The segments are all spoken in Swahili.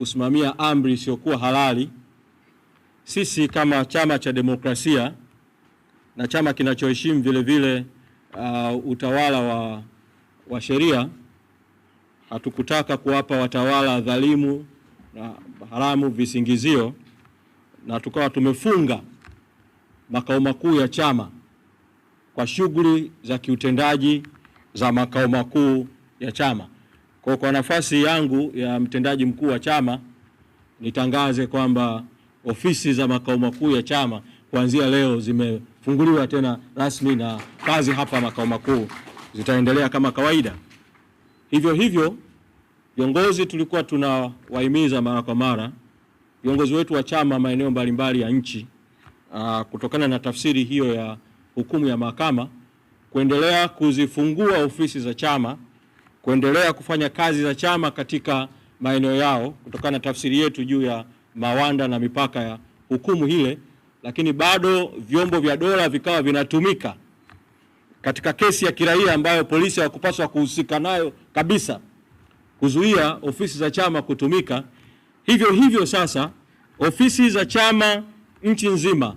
kusimamia amri isiyokuwa halali. Sisi kama chama cha demokrasia na chama kinachoheshimu vile vile utawala wa sheria, hatukutaka kuwapa watawala dhalimu na haramu visingizio, na tukawa tumefunga makao makuu ya chama kwa shughuli za kiutendaji za makao makuu ya chama. Kwa nafasi yangu ya mtendaji mkuu wa chama, nitangaze kwamba ofisi za makao makuu ya chama kuanzia leo zimefunguliwa tena rasmi na kazi hapa makao makuu zitaendelea kama kawaida. Hivyo viongozi tulikuwa tunawahimiza mara kwa mara viongozi wetu wa chama maeneo mbalimbali ya nchi, kutokana na tafsiri hiyo ya hukumu ya mahakama, kuendelea kuzifungua ofisi za chama, kuendelea kufanya kazi za chama katika maeneo yao kutokana na tafsiri yetu juu ya mawanda na mipaka ya hukumu hile. Lakini bado vyombo vya dola vikawa vinatumika katika kesi ya kiraia ambayo polisi hawakupaswa kuhusika nayo kabisa, kuzuia ofisi za chama kutumika. Hivyo sasa ofisi za chama nchi nzima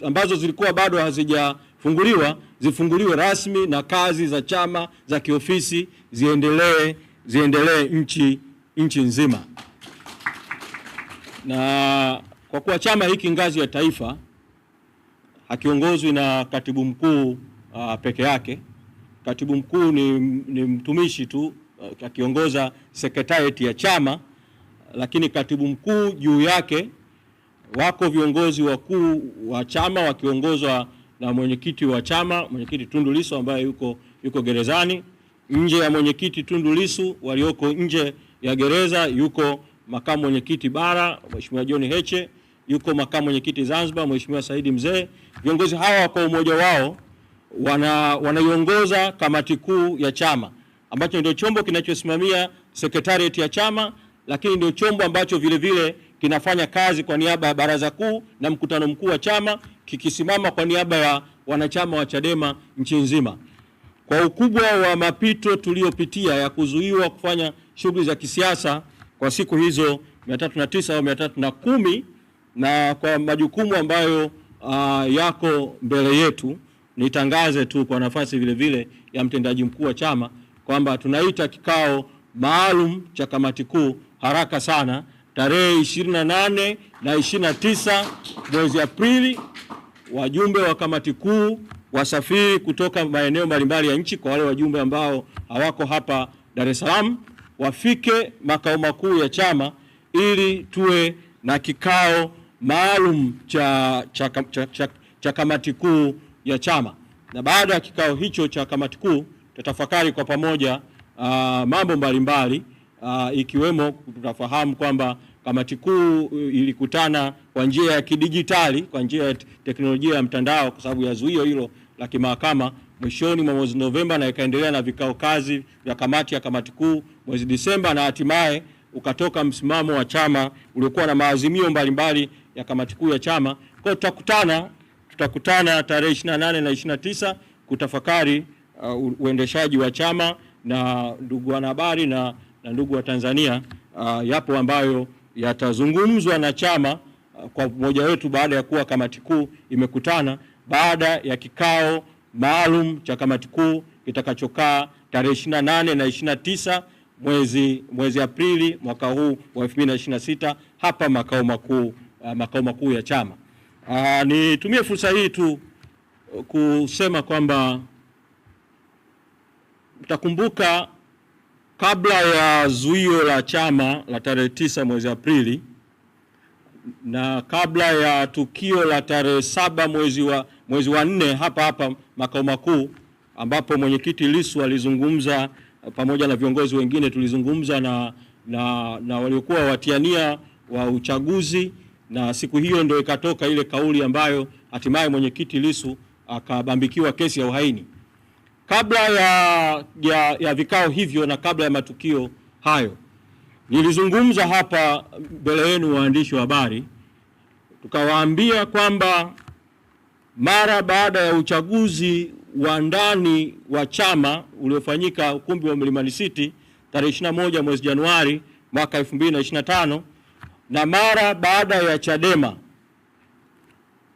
ambazo zilikuwa bado hazijafunguliwa zifunguliwe rasmi, na kazi za chama za kiofisi ziendelee nchi nzima. Na kwa kuwa chama hiki ngazi ya taifa hakiongozwi na katibu mkuu peke yake, katibu mkuu ni mtumishi tu akiongoza sekretarieti ya chama, lakini katibu mkuu juu yake wako viongozi wakuu wa chama wakiongozwa na mwenyekiti wa chama, mwenyekiti Tundu Lissu ambaye yuko gerezani. Nje ya mwenyekiti Tundu Lissu, walioko nje ya gereza, yuko makamu mwenyekiti bara Mheshimiwa John Heche, yuko makamu mwenyekiti Zanzibar Mheshimiwa Saidi Mzee. Viongozi hawa kwa umoja wao wanaiongoza kamati kuu ya chama, ambacho ndio chombo kinachosimamia secretariat ya chama, lakini ndio chombo ambacho vile vile kinafanya kazi kwa niaba ya baraza kuu na mkutano mkuu wa chama, kikisimama kwa niaba ya wanachama wa Chadema nchi nzima. Kwa ukubwa wa mapito tuliyopitia ya kuzuiwa kufanya shughuli za kisiasa kwa siku hizo 309 au 310, na kwa majukumu ambayo yako mbele yetu, nitangaze tu kwa nafasi vile vile ya mtendaji mkuu wa chama kwamba tunaita kikao maalum cha kamati kuu haraka sana tarehe 28 na 29 mwezi Aprili. Wajumbe wa kamati kuu wasafiri kutoka maeneo mbalimbali ya nchi. Kwa wale wajumbe ambao hawako hapa Dar es Salaam, wafike makao makuu ya chama ili tuwe na kikao maalum cha kamati kuu ya chama. Na baada ya kikao hicho cha kamati kuu tutafakari kwa pamoja mambo mbalimbali, ikiwemo tutafahamu kwamba kamati kuu ilikutana kwa njia ya kidijitali, kwa njia ya teknolojia ya mtandao kwa sababu ya zuio hilo la kimahakama mwishoni mwa mwezi Novemba, na ikaendelea na vikao kazi vya kamati kuu mwezi Disemba, na hatimaye ukatoka msimamo wa chama uliokuwa na maazimio mbalimbali ya kamati kuu ya chama. Kwa tutakutana tarehe 28 na 29 kutafakari uendeshaji wa chama. Na ndugu wanahabari na ndugu wa Tanzania, yapo ambayo yatazungumzwa na chama kwa mmoja wetu baada ya kuwa kamati kuu imekutana, baada ya kikao maalum cha kamati kuu kitakachokaa tarehe 28 na 29 mwezi Aprili mwaka huu wa 2026 hapa makao makuu ya chama. Nitumie fursa hii tu kusema kwamba mtakumbuka kabla ya zuio la chama la tarehe 9 mwezi Aprili na kabla ya tukio la tarehe 7 mwezi wa 4 hapa makao makuu, ambapo mwenyekiti Lissu alizungumza pamoja na viongozi wengine, tulizungumza na waliokuwa watiania wa uchaguzi, na siku hiyo ndio ikatoka ile kauli ambayo hatimaye mwenyekiti Lissu akabambikiwa kesi ya uhaini. Kabla ya vikao hivyo na kabla ya matukio hayo, nilizungumza hapa mbele yenu waandishi wa habari, tukawaambia kwamba mara baada ya uchaguzi wa ndani wa chama uliofanyika ukumbi wa Mlimani City tarehe 21 mwezi Januari mwaka 2025, na mara baada ya Chadema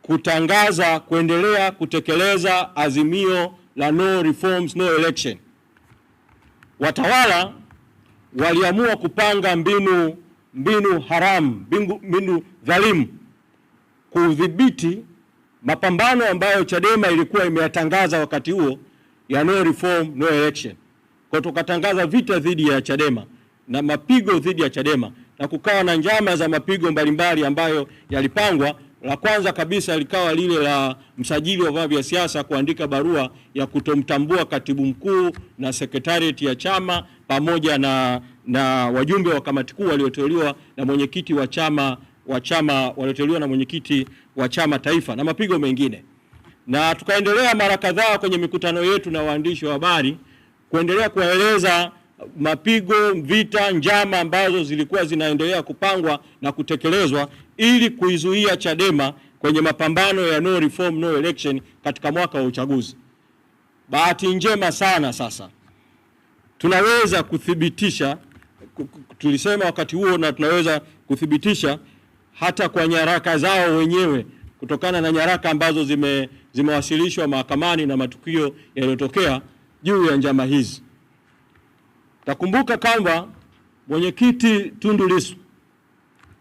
kutangaza kuendelea kutekeleza azimio la no reforms no election, watawala waliamua kupanga mbinu haramu, mbinu dhalimu kudhibiti mapambano ambayo Chadema ilikuwa imeyatangaza wakati huo ya no reform no election. Kwa tukatangaza vita dhidi ya Chadema na mapigo dhidi ya Chadema, na kukawa na njama za mapigo mbalimbali ambayo yalipangwa. La kwanza kabisa likawa lile la msajili wa vyama vya siasa kuandika barua ya kutomtambua katibu mkuu na sekretariat ya chama pamoja na wajumbe wa kamati kuu walioteuliwa na mwenyekiti wa chama walioteuliwa na mwenyekiti wa chama taifa na mapigo mengine. Na tukaendelea mara kadhaa kwenye mikutano yetu na waandishi wa habari kuendelea kueleza mapigo, vita, njama ambazo zilikuwa zinaendelea kupangwa na kutekelezwa ili kuizuia Chadema kwenye mapambano ya no reform no election katika mwaka wa uchaguzi. Bahati njema sana sasa tunaweza kuthibitisha, tulisema wakati huo na tunaweza kuthibitisha hata kwa nyaraka zao wenyewe, kutokana na nyaraka ambazo zimewasilishwa mahakamani na matukio yaliyotokea juu ya njama hizi. Takumbuka kwamba mwenyekiti Tundu Lissu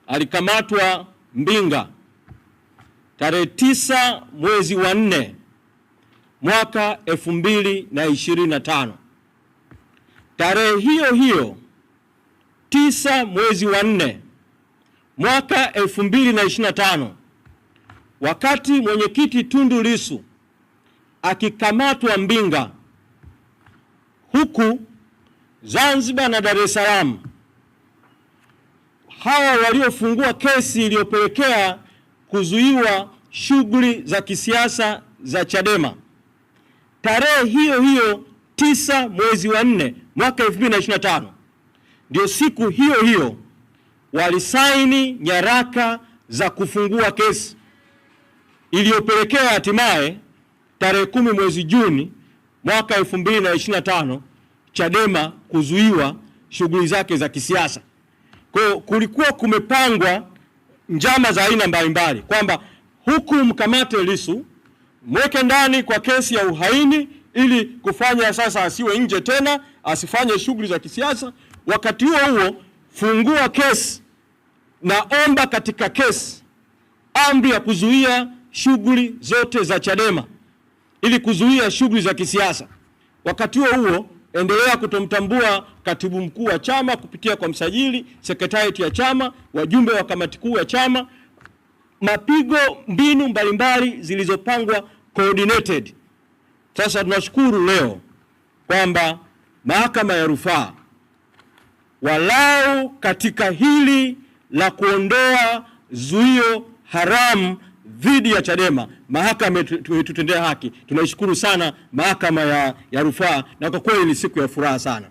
alikamatwa Mbinga tarehe 9 mwezi wa 4 mwaka 2025. Tarehe hiyo 9 mwezi wa 4 mwaka 2025, wakati mwenyekiti Tundu Lissu akikamatwa Mbinga, huku Zanzibar na Dar es Salaam, hawa waliofungua kesi iliyopelekea kuzuiwa shughuli za kisiasa za Chadema, tarehe hiyo 9 mwezi wa 4 mwaka 2025, ndio siku hiyo walisaini nyaraka za kufungua kesi iliyopelekea hatimaye tarehe 10 mwezi Juni mwaka 2025 Chadema kuzuiwa shughuli zake za kisiasa. Kwa kulikuwa kumepangwa njama za aina mbalimbali kwamba huku mkamate Lissu, mweke ndani kwa kesi ya uhaini ili kufanya sasa asiwe nje tena, asifanye shughuli za kisiasa. Wakati huo fungua kesi na omba katika kesi amri ya kuzuia shughuli zote za Chadema ili kuzuia shughuli za kisiasa. Wakati huo endelea kutomtambua katibu mkuu wa chama kupitia kwa msajili, sekretariat ya chama, wajumbe wa kamati kuu ya chama, mapigo, mbinu mbalimbali zilizopangwa coordinated. Sasa tunashukuru leo kwamba mahakama ya rufaa walau katika hili la kuondoa zuio haramu dhidi ya Chadema, mahakama imetutendea haki. Tunaishukuru sana mahakama ya rufaa, na kwa kweli ni siku ya furaha sana.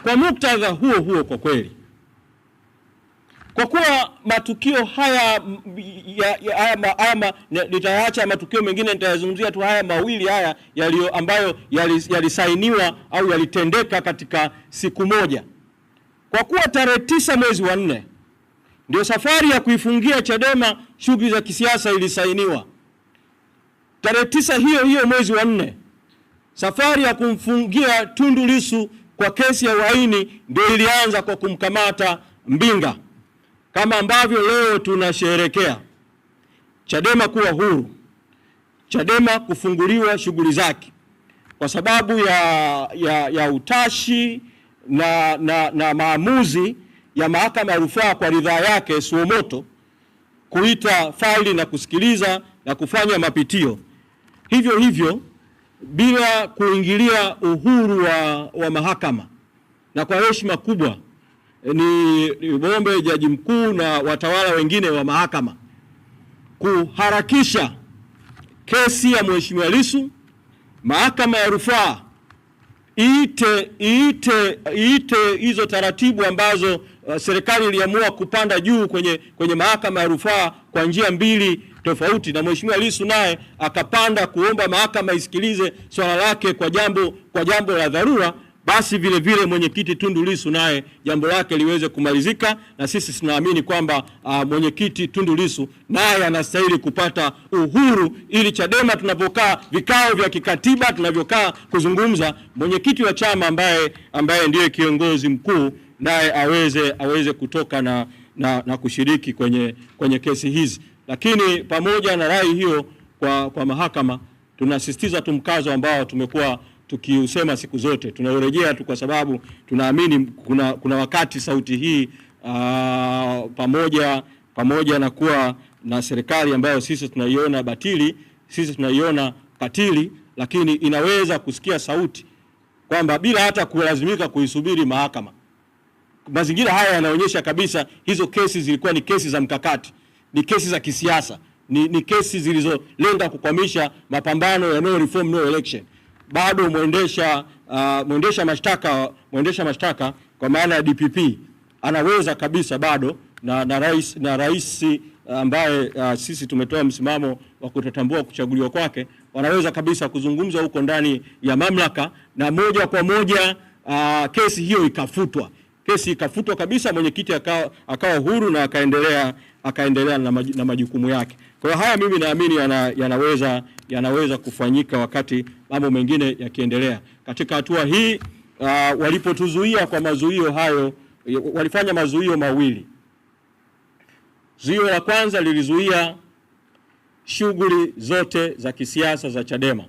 Kwa muktadha huo kwa kweli, kwa kuwa matukio haya nitaacha matukio mengine, nitayazungumzia tu haya mawili haya ambayo yalisainiwa au yalitendeka katika siku moja. Kwa kuwa tarehe 9 mwezi wa 4 ndio safari ya kuifungia Chadema shughuli za kisiasa ilisainiwa. Tarehe 9 hiyo mwezi wa 4 safari ya kumfungia Tundu Lissu kwa kesi ya uhaini ndio ilianza kwa kumkamata Mbinga, kama ambavyo leo tunasherehekea Chadema kuwa huru, Chadema kufunguliwa shughuli zake kwa sababu ya utashi na maamuzi ya mahakama ya rufaa kwa ridhaa yake suomoto kuita faili na kusikiliza na kufanya mapitio. Hivyo bila kuingilia uhuru wa mahakama, na kwa heshima kubwa ni muombe jaji mkuu na watawala wengine wa mahakama kuharakisha kesi ya Mheshimiwa Lissu. Mahakama ya rufaa iite hizo taratibu ambazo serikali iliamua kupanda juu kwenye mahakama ya rufaa kwa njia mbili tofauti, na Mheshimiwa Lissu naye akapanda kuomba mahakama isikilize swala lake kwa jambo la dharura. basi vile vile mwenyekiti Tundu Lissu naye jambo lake liweze kumalizika, na sisi tunaamini kwamba mwenyekiti Tundu Lissu naye anastahili kupata uhuru, ili Chadema tunapokaa vikao vya kikatiba, tunavyokaa kuzungumza, mwenyekiti wa chama ambaye ndiye kiongozi mkuu naye aweze kutoka na kushiriki kwenye kesi hizi. Lakini pamoja na rai hiyo kwa mahakama, tunasisitiza tu mkazo ambao tumekuwa tukiusema siku zote, tunaurejea tu kwa sababu tunaamini kuna wakati sauti hii pamoja na kuwa na serikali ambayo sisi tunaiona batili, sisi tunaiona katili, lakini inaweza kusikia sauti kwamba bila hata kulazimika kuisubiri mahakama. Mazingira haya yanaonyesha kabisa hizo kesi zilikuwa ni kesi za mkakati, ni kesi za kisiasa, ni kesi zilizolenga kukwamisha mapambano ya no reform no election. Bado mwendesha mashtaka kwa maana ya DPP anaweza kabisa bado na rais ambaye sisi tumetoa msimamo wa kutotambua kuchaguliwa kwake, wanaweza kabisa kuzungumza huko ndani ya mamlaka, na moja kwa moja kesi hiyo ikafutwa. Kesi ikafutwa kabisa, mwenyekiti akawa huru na akaendelea na majukumu yake. Kwa hiyo haya mimi naamini yanaweza kufanyika wakati mambo mengine yakiendelea. Katika hatua hii walipotuzuia kwa mazuio hayo, walifanya mazuio mawili. Zuio la kwanza lilizuia shughuli zote za kisiasa za Chadema.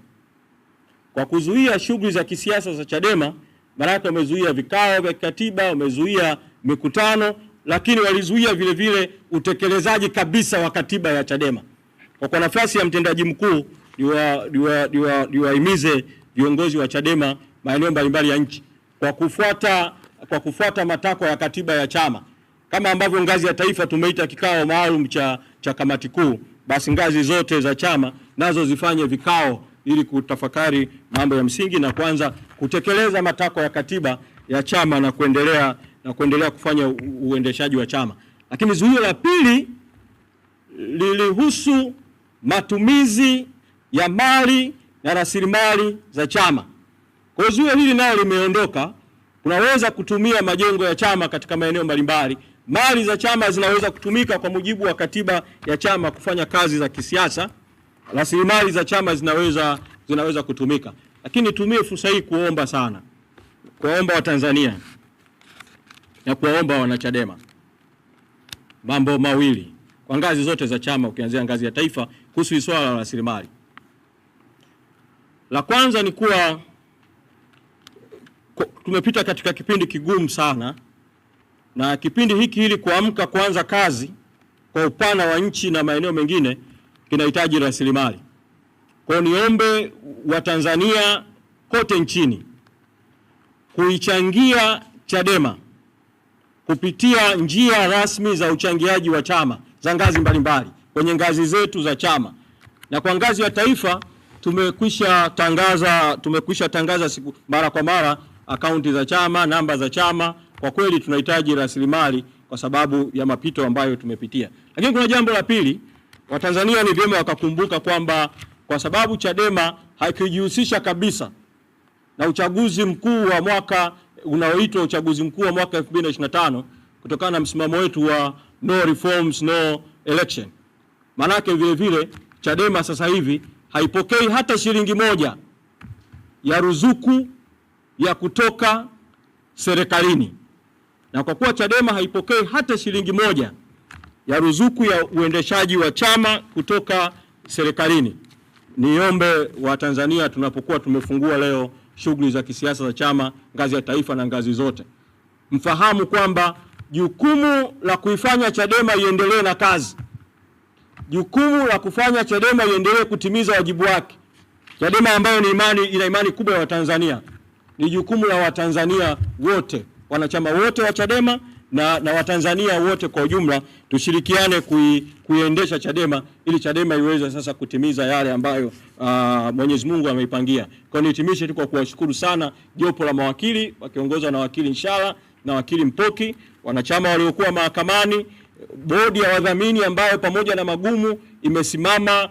Kwa kuzuia shughuli za kisiasa za Chadema, maana wamezuia vikao vya katiba, wamezuia mikutano, lakini walizuia vile vile utekelezaji kabisa wa katiba ya Chadema. Kwa nafasi ya mtendaji mkuu niwahimize viongozi wa Chadema maeneo mbalimbali ya nchi kwa kufuata matakwa ya katiba ya chama, kama ambavyo ngazi ya taifa tumeita kikao maalum cha kamati kuu, basi ngazi zote za chama nazo zifanye vikao ili kutafakari mambo ya msingi na kuanza kutekeleza matakwa ya katiba ya chama na kuendelea kufanya uendeshaji wa chama. Lakini zuio la pili lilihusu matumizi ya mali na rasilimali za chama. Kwa hiyo zuio hili nalo limeondoka. Tunaweza kutumia majengo ya chama katika maeneo mbalimbali. Mali za chama zinaweza kutumika kwa mujibu wa katiba ya chama kufanya kazi za kisiasa. Rasilimali za chama zinaweza kutumika. Lakini nitumie fursa hii kuomba Watanzania na kuwaomba wanachadema mambo mawili kwa ngazi zote za chama, ukianzia ngazi ya taifa, kuhusu swala la rasilimali. La kwanza ni kuwa tumepita katika kipindi kigumu sana, na kipindi hiki ili kuamka kuanza kazi kwa upana wa nchi na maeneo mengine kinahitaji rasilimali. Kwa hiyo niombe Watanzania kote nchini kuichangia Chadema kupitia njia rasmi za uchangiaji wa chama za ngazi mbalimbali kwenye ngazi zetu za chama. Na kwa ngazi ya taifa tumekwisha tangaza siku mara kwa mara akaunti za chama, namba za chama. Kwa kweli tunahitaji rasilimali kwa sababu ya mapito ambayo tumepitia. Lakini kuna jambo la pili, Watanzania ni vyema wakakumbuka kwamba kwa sababu Chadema haikujihusisha kabisa na uchaguzi mkuu wa mwaka unaoitwa uchaguzi mkuu wa mwaka 2025 kutokana na msimamo wetu wa no reforms no election. Manake vile vile Chadema sasa hivi haipokei hata shilingi moja ya ruzuku ya kutoka serikalini. Na kwa kuwa Chadema haipokei hata shilingi moja ya ruzuku ya uendeshaji wa chama kutoka serikalini, niombe Watanzania tunapokuwa tumefungua leo shughuli za kisiasa za chama ngazi ya taifa na ngazi zote, mfahamu kwamba jukumu la kuifanya Chadema iendelee na kazi, jukumu la kufanya Chadema iendelee kutimiza wajibu wake, Chadema ambayo ina imani kubwa ya Watanzania, ni jukumu la Watanzania wote, wanachama wote wa Chadema na Watanzania wote kwa ujumla. Tushirikiane kuiendesha Chadema ili Chadema iweze sasa kutimiza yale ambayo Mwenyezi Mungu ameipangia. Kwa nihitimishe tu kwa kuwashukuru sana jopo la mawakili wakiongozwa na wakili Inshallah na wakili Mpoki, wanachama waliokuwa mahakamani, bodi ya wadhamini ambayo pamoja na magumu imesimama